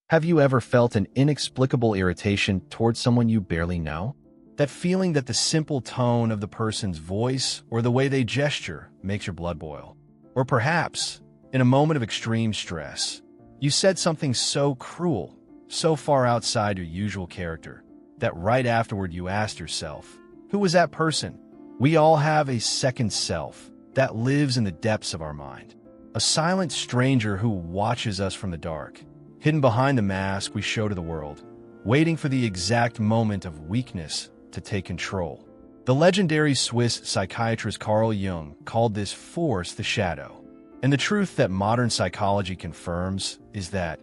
Have you ever felt an inexplicable irritation towards someone you barely know? That feeling that the simple tone of the person's voice or the way they gesture makes your blood boil. Or perhaps, in a moment of extreme stress, you said something so cruel, so far outside your usual character, that right afterward you asked yourself, who was that person? We all have a second self that lives in the depths of our mind. A silent stranger who watches us from the dark, hidden behind the mask we show to the world, waiting for the exact moment of weakness to take control. The legendary Swiss psychiatrist Carl Jung called this force the shadow. And the truth that modern psychology confirms is that,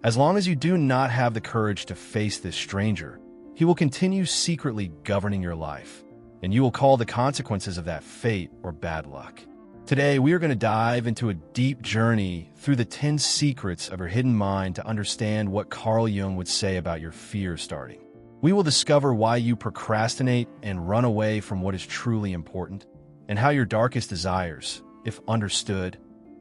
as long as you do not have the courage to face this stranger, he will continue secretly governing your life, and you will call the consequences of that fate or bad luck. Today, we are going to dive into a deep journey through the 10 secrets of your hidden mind to understand what Carl Jung would say about your fear starting. We will discover why you procrastinate and run away from what is truly important, and how your darkest desires, if understood,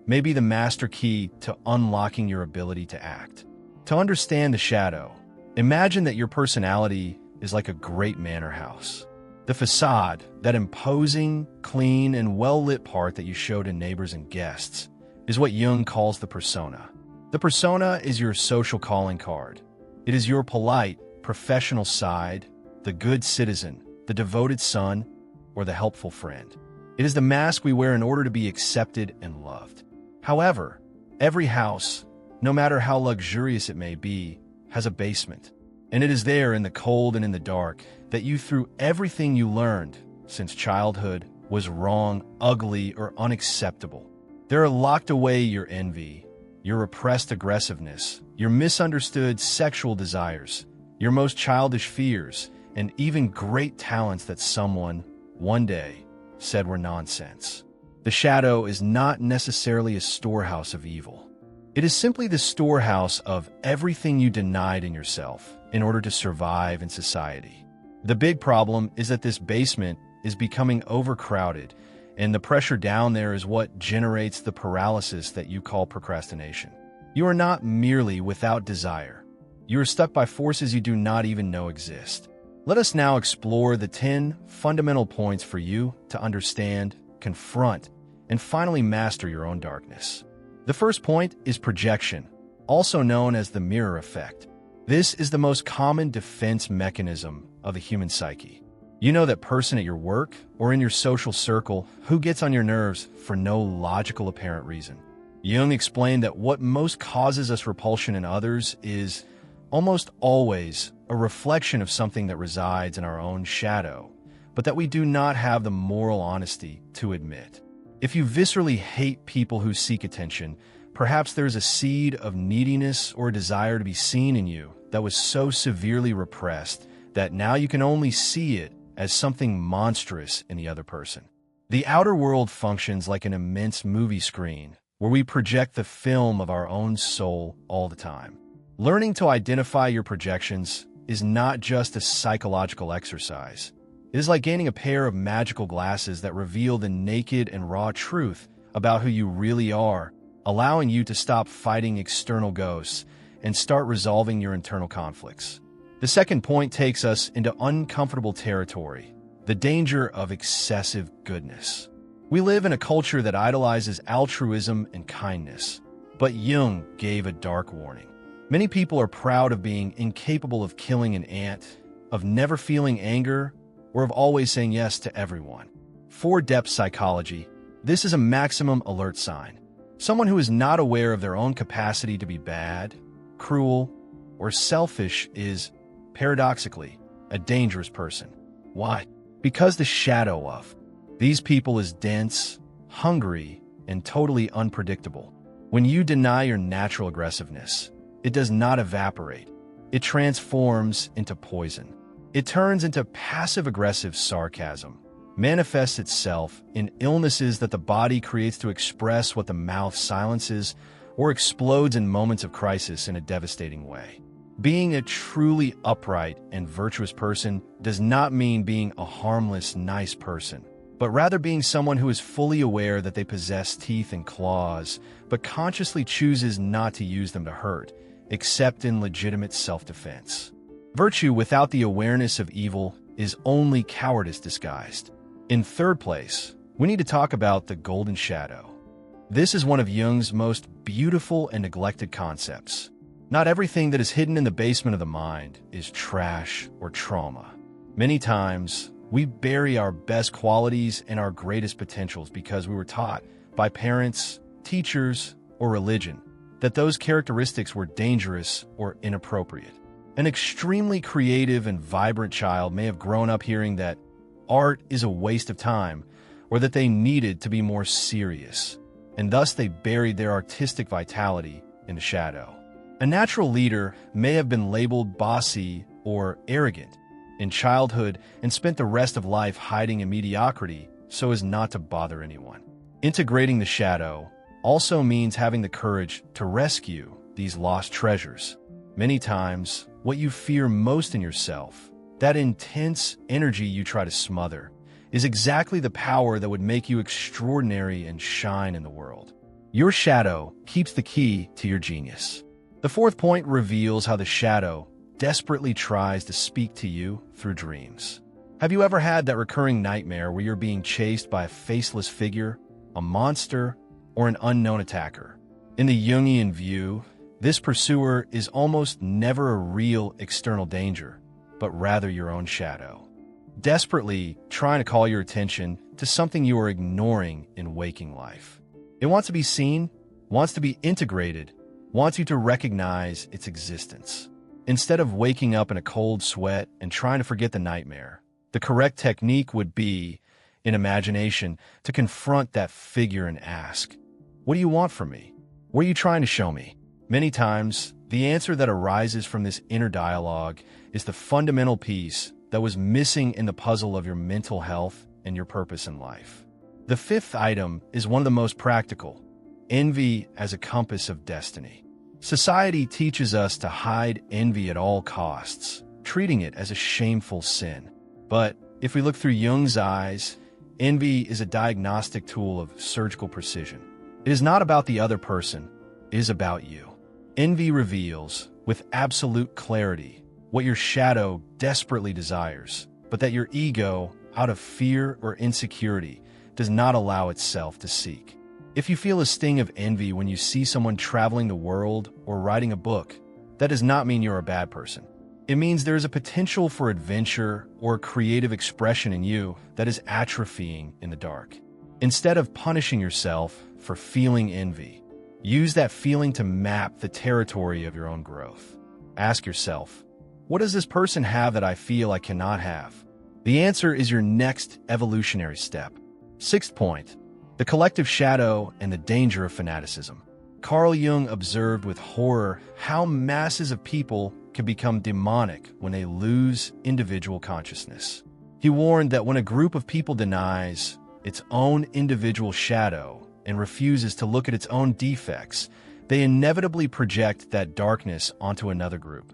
may be the master key to unlocking your ability to act. To understand the shadow, imagine that your personality is like a great manor house. The facade, that imposing, clean, and well-lit part that you show to neighbors and guests, is what Jung calls the persona. The persona is your social calling card. It is your polite, professional side, the good citizen, the devoted son, or the helpful friend. It is the mask we wear in order to be accepted and loved. However, every house, no matter how luxurious it may be, has a basement. And it is there in the cold and in the dark that you threw everything you learned since childhood was wrong, ugly, or unacceptable. There are locked away your envy, your repressed aggressiveness, your misunderstood sexual desires, your most childish fears, and even great talents that someone, one day, said were nonsense. The shadow is not necessarily a storehouse of evil. It is simply the storehouse of everything you denied in yourself in order to survive in society. The big problem is that this basement is becoming overcrowded, and the pressure down there is what generates the paralysis that you call procrastination. You are not merely without desire. You are stuck by forces you do not even know exist. Let us now explore the 10 fundamental points for you to understand, confront, and finally master your own darkness. The first point is projection, also known as the mirror effect. This is the most common defense mechanism of the human psyche. You know that person at your work or in your social circle who gets on your nerves for no logical apparent reason. Jung explained that what most causes us repulsion in others is almost always a reflection of something that resides in our own shadow, but that we do not have the moral honesty to admit. If you viscerally hate people who seek attention, perhaps there's a seed of neediness or desire to be seen in you that was so severely repressed that now you can only see it as something monstrous in the other person. The outer world functions like an immense movie screen where we project the film of our own soul all the time. Learning to identify your projections is not just a psychological exercise. It is like gaining a pair of magical glasses that reveal the naked and raw truth about who you really are, allowing you to stop fighting external ghosts and start resolving your internal conflicts. The second point takes us into uncomfortable territory, the danger of excessive goodness. We live in a culture that idolizes altruism and kindness, but Jung gave a dark warning. Many people are proud of being incapable of killing an ant, of never feeling anger, or of always saying yes to everyone. For depth psychology, this is a maximum alert sign. Someone who is not aware of their own capacity to be bad, cruel, or selfish is, paradoxically, a dangerous person. Why? Because the shadow of these people is dense, hungry, and totally unpredictable. When you deny your natural aggressiveness, it does not evaporate. It transforms into poison. It turns into passive-aggressive sarcasm, manifests itself in illnesses that the body creates to express what the mouth silences, or explodes in moments of crisis in a devastating way. Being a truly upright and virtuous person does not mean being a harmless, nice person, but rather being someone who is fully aware that they possess teeth and claws, but consciously chooses not to use them to hurt, except in legitimate self-defense. Virtue without the awareness of evil is only cowardice disguised. In third place, we need to talk about the golden shadow. This is one of Jung's most beautiful and neglected concepts. Not everything that is hidden in the basement of the mind is trash or trauma. Many times, we bury our best qualities and our greatest potentials because we were taught by parents, teachers, or religion that those characteristics were dangerous or inappropriate. An extremely creative and vibrant child may have grown up hearing that art is a waste of time or that they needed to be more serious, and thus they buried their artistic vitality in the shadow. A natural leader may have been labeled bossy or arrogant in childhood and spent the rest of life hiding in mediocrity so as not to bother anyone. Integrating the shadow also means having the courage to rescue these lost treasures. Many times, what you fear most in yourself, that intense energy you try to smother, is exactly the power that would make you extraordinary and shine in the world. Your shadow keeps the key to your genius. The fourth point reveals how the shadow desperately tries to speak to you through dreams. Have you ever had that recurring nightmare where you're being chased by a faceless figure, a monster, or an unknown attacker? In the Jungian view, this pursuer is almost never a real external danger, but rather your own shadow, desperately trying to call your attention to something you are ignoring in waking life. It wants to be seen, wants to be integrated, wants you to recognize its existence. Instead of waking up in a cold sweat and trying to forget the nightmare, the correct technique would be, in imagination, to confront that figure and ask, "What do you want from me? What are you trying to show me?" Many times, the answer that arises from this inner dialogue is the fundamental piece that was missing in the puzzle of your mental health and your purpose in life. The fifth item is one of the most practical: envy as a compass of destiny. Society teaches us to hide envy at all costs, treating it as a shameful sin. But if we look through Jung's eyes, envy is a diagnostic tool of surgical precision. It is not about the other person, it is about you. Envy reveals, with absolute clarity, what your shadow desperately desires, but that your ego, out of fear or insecurity, does not allow itself to seek. If you feel a sting of envy when you see someone traveling the world or writing a book, that does not mean you're a bad person. It means there is a potential for adventure or creative expression in you that is atrophying in the dark. Instead of punishing yourself for feeling envy, use that feeling to map the territory of your own growth. Ask yourself, what does this person have that I feel I cannot have? The answer is your next evolutionary step. Sixth point, the collective shadow and the danger of fanaticism. Carl Jung observed with horror how masses of people can become demonic when they lose individual consciousness. He warned that when a group of people denies its own individual shadow and refuses to look at its own defects, they inevitably project that darkness onto another group,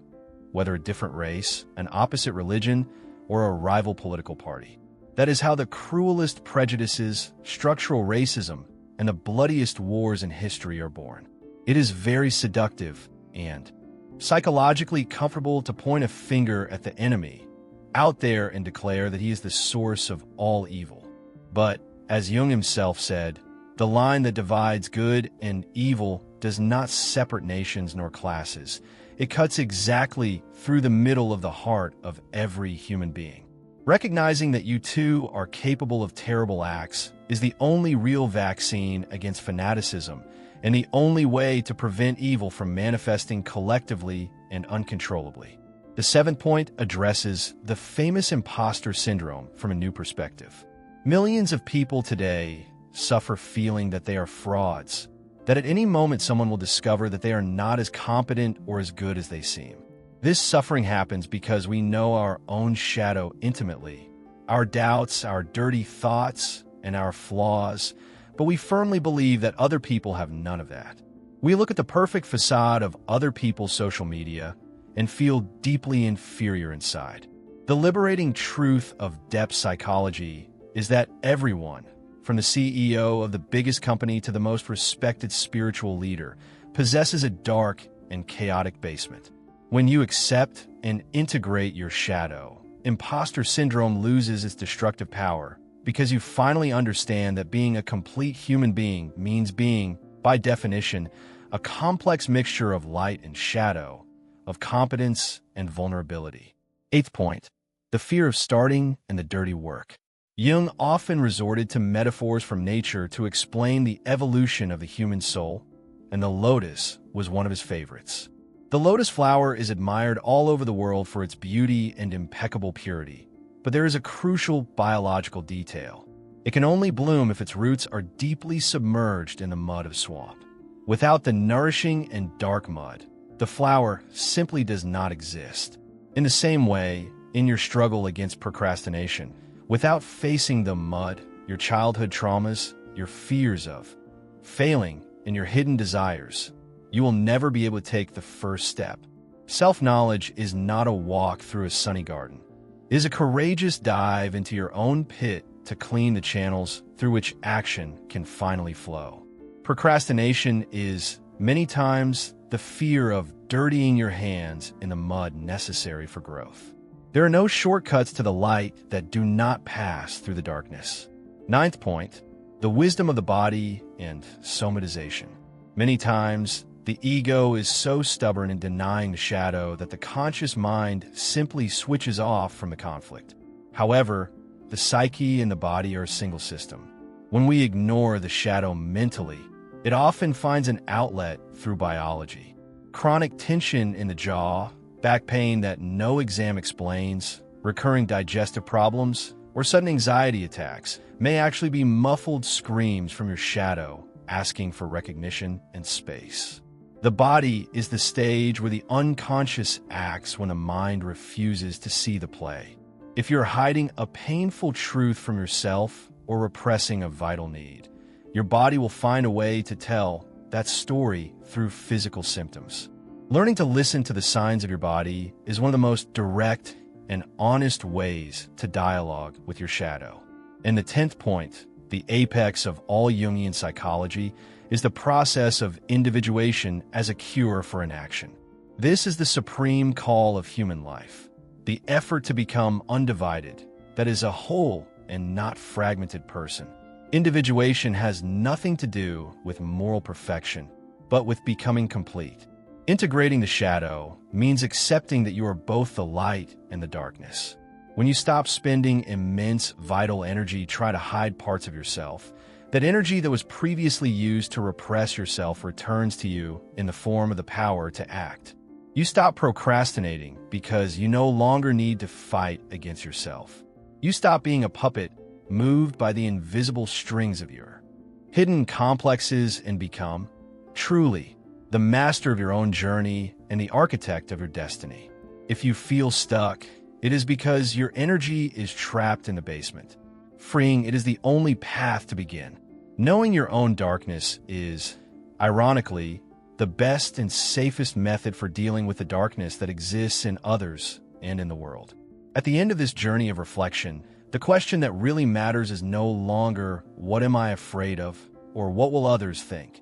whether a different race, an opposite religion, or a rival political party. That is how the cruelest prejudices, structural racism, and the bloodiest wars in history are born. It is very seductive and psychologically comfortable to point a finger at the enemy out there and declare that he is the source of all evil. But, as Jung himself said, the line that divides good and evil does not separate nations nor classes. It cuts exactly through the middle of the heart of every human being. Recognizing that you too are capable of terrible acts is the only real vaccine against fanaticism and the only way to prevent evil from manifesting collectively and uncontrollably. The seventh point addresses the famous imposter syndrome from a new perspective. Millions of people today suffer feeling that they are frauds, that at any moment someone will discover that they are not as competent or as good as they seem. This suffering happens because we know our own shadow intimately, our doubts, our dirty thoughts, and our flaws, but we firmly believe that other people have none of that. We look at the perfect facade of other people's social media and feel deeply inferior inside. The liberating truth of depth psychology is that everyone, from the CEO of the biggest company to the most respected spiritual leader, possesses a dark and chaotic basement. When you accept and integrate your shadow, imposter syndrome loses its destructive power because you finally understand that being a complete human being means being, by definition, a complex mixture of light and shadow, of competence and vulnerability. Eighth point, the fear of starting and the dirty work. Jung often resorted to metaphors from nature to explain the evolution of the human soul, and the lotus was one of his favorites. The lotus flower is admired all over the world for its beauty and impeccable purity, but there is a crucial biological detail. It can only bloom if its roots are deeply submerged in the mud of swamp. Without the nourishing and dark mud, the flower simply does not exist. In the same way, in your struggle against procrastination, without facing the mud, your childhood traumas, your fears of failing, and your hidden desires, you will never be able to take the first step. Self-knowledge is not a walk through a sunny garden. It is a courageous dive into your own pit to clean the channels through which action can finally flow. Procrastination is, many times, the fear of dirtying your hands in the mud necessary for growth. There are no shortcuts to the light that do not pass through the darkness. Ninth point, the wisdom of the body and somatization. Many times, the ego is so stubborn in denying the shadow that the conscious mind simply switches off from the conflict. However, the psyche and the body are a single system. When we ignore the shadow mentally, it often finds an outlet through biology. Chronic tension in the jaw, back pain that no exam explains, recurring digestive problems, or sudden anxiety attacks may actually be muffled screams from your shadow asking for recognition and space. The body is the stage where the unconscious acts when the mind refuses to see the play. If you're hiding a painful truth from yourself or repressing a vital need, your body will find a way to tell that story through physical symptoms. Learning to listen to the signs of your body is one of the most direct and honest ways to dialogue with your shadow. And the 10th point, the apex of all Jungian psychology, is the process of individuation as a cure for inaction. This is the supreme call of human life, the effort to become undivided, that is a whole and not fragmented person. Individuation has nothing to do with moral perfection, but with becoming complete. Integrating the shadow means accepting that you are both the light and the darkness. When you stop spending immense vital energy trying to hide parts of yourself, that energy that was previously used to repress yourself returns to you in the form of the power to act. You stop procrastinating because you no longer need to fight against yourself. You stop being a puppet moved by the invisible strings of your hidden complexes and become, truly, the master of your own journey and the architect of your destiny. If you feel stuck, it is because your energy is trapped in the basement. Freeing it is the only path to begin. Knowing your own darkness is, ironically, the best and safest method for dealing with the darkness that exists in others and in the world. At the end of this journey of reflection, the question that really matters is no longer, what am I afraid of, or what will others think?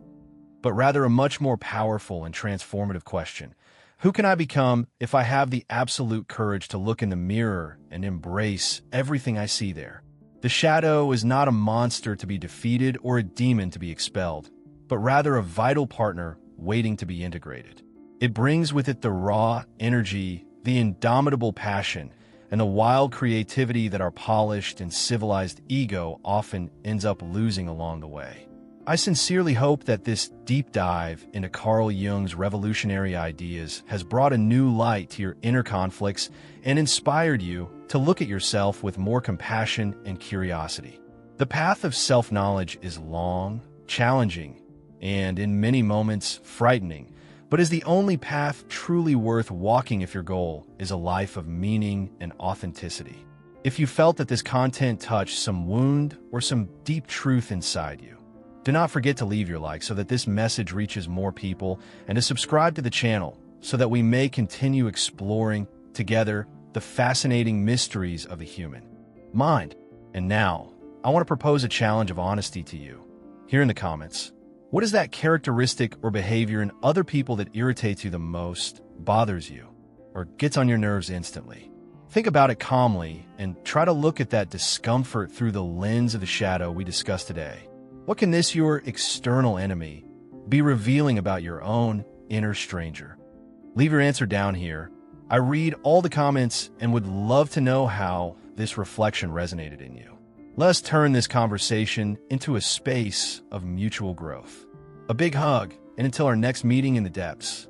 But rather a much more powerful and transformative question. Who can I become if I have the absolute courage to look in the mirror and embrace everything I see there? The shadow is not a monster to be defeated or a demon to be expelled, but rather a vital partner waiting to be integrated. It brings with it the raw energy, the indomitable passion, and the wild creativity that our polished and civilized ego often ends up losing along the way. I sincerely hope that this deep dive into Carl Jung's revolutionary ideas has brought a new light to your inner conflicts and inspired you to look at yourself with more compassion and curiosity. The path of self-knowledge is long, challenging, and in many moments frightening, but is the only path truly worth walking if your goal is a life of meaning and authenticity. If you felt that this content touched some wound or some deep truth inside you, do not forget to leave your like so that this message reaches more people, and to subscribe to the channel so that we may continue exploring together the fascinating mysteries of the human mind. And now, I want to propose a challenge of honesty to you. Here in the comments, What is that characteristic or behavior in other people that irritates you the most, bothers you, or gets on your nerves instantly? Think about it calmly and try to look at that discomfort through the lens of the shadow we discussed today. What can this, your external enemy, be revealing about your own inner stranger? Leave your answer down here. I read all the comments and would love to know how this reflection resonated in you. Let's turn this conversation into a space of mutual growth. A big hug, and until our next meeting in the depths.